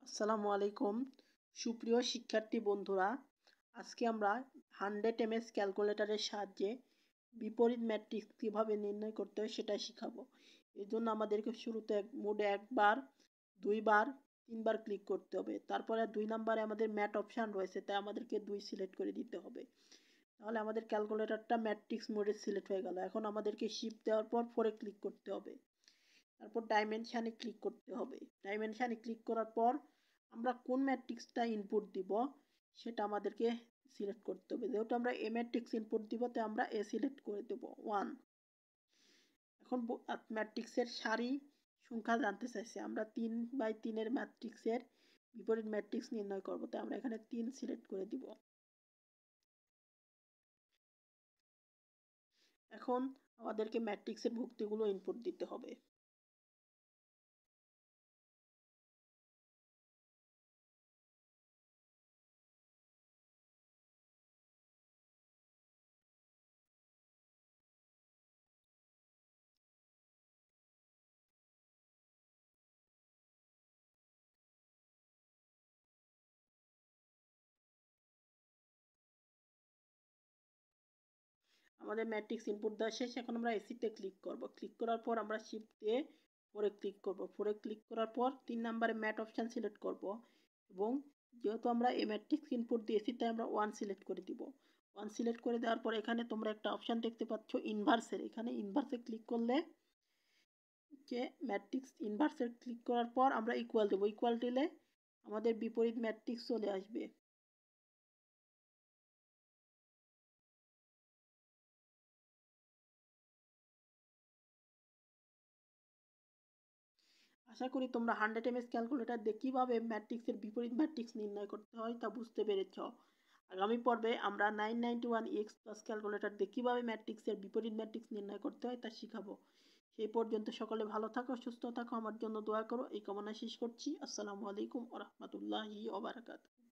আসসালামু আলাইকুম সুপ্রিয় শিক্ষার্থী বন্ধুরা, আজকে আমরা 100 ms ক্যালকুলেটরের সাহায্যে বিপরীত ম্যাট্রিক্স কীভাবে নির্ণয় করতে হয় সেটা শিখাবো। এর জন্য আমাদেরকে শুরুতে মোট একবার, দুইবার, তিনবার ক্লিক করতে হবে। তারপরে 2 নম্বরে আমাদের ম্যাট অপশান রয়েছে, তাই আমাদেরকে 2 সিলেক্ট করে দিতে হবে। তাহলে আমাদের ক্যালকুলেটরটা ম্যাট্রিক্স মোডে সিলেক্ট হয়ে গেল। এখন আমাদেরকে শিফট দেওয়ার পর 4-এ ক্লিক করতে হবে। তারপর ডাইমেনশানে ক্লিক করতে হবে। ডাইমেনশানে ক্লিক করার পর আমরা কোন ম্যাট্রিক্সটা ইনপুট দিব সেটা আমাদেরকে সিলেক্ট করতে হবে। যেহেতু আমরা এ ম্যাট্রিক্স ইনপুট দিব, তাই আমরা এ সিলেক্ট করে দেব 1। এখন ম্যাট্রিক্সের সারি সংখ্যা জানতে চাইছে, আমরা 3/3 এর ম্যাট্রিক্সের বিপরীত ম্যাট্রিক্স নির্ণয় করব, তাই আমরা এখানে 3 সিলেক্ট করে দিব। এখন আমাদেরকে ম্যাট্রিক্সের ভুক্তিগুলো ইনপুট দিতে হবে। আমাদের ম্যাট্রিক্স ইনপুট দেওয়া শেষ। এখন আমরা এসিতে ক্লিক করব। ক্লিক করার পর আমরা শিফট দিয়ে 4-এ ক্লিক করব। 4-এ ক্লিক করার পর 3 নম্বরে ম্যাট অপশান সিলেক্ট করব এবং যেহেতু আমরা এই ম্যাট্রিক্স ইনপুট দিয়েছি, তাই আমরা 1 সিলেক্ট করে দিব। 1 সিলেক্ট করে দেওয়ার পর এখানে তোমরা একটা অপশান দেখতে পাচ্ছ ইনভার্সের। এখানে ইনভার্সে ক্লিক করলে যে ম্যাট্রিক্স ইনভার্সের ক্লিক করার পর আমরা ইকুয়াল দেবো। ইকুয়াল দিলে আমাদের বিপরীত ম্যাট্রিক্স চলে আসবে। আশা করি তোমরা 100 ms ক্যালকুলেটর দিয়ে কীভাবে ম্যাট্রিক্সের বিপরীত ম্যাট্রিক্স নির্ণয় করতে হয় তা বুঝতে পেরেছ। আগামী পর্বে আমরা 991x+ ক্যালকুলেটর দিয়ে কীভাবে ম্যাট্রিক্সের বিপরীত ম্যাট্রিক্স নির্ণয় করতে হয় তা শিখাবো। সেই পর্যন্ত সকলে ভালো থাকো, সুস্থ থাকো, আমার জন্য দোয়া করো, এই কামনা শেষ করছি। আসসালামু আলাইকুম ওয়া রাহমাতুল্লাহি ওয়া বারাকাতুহু।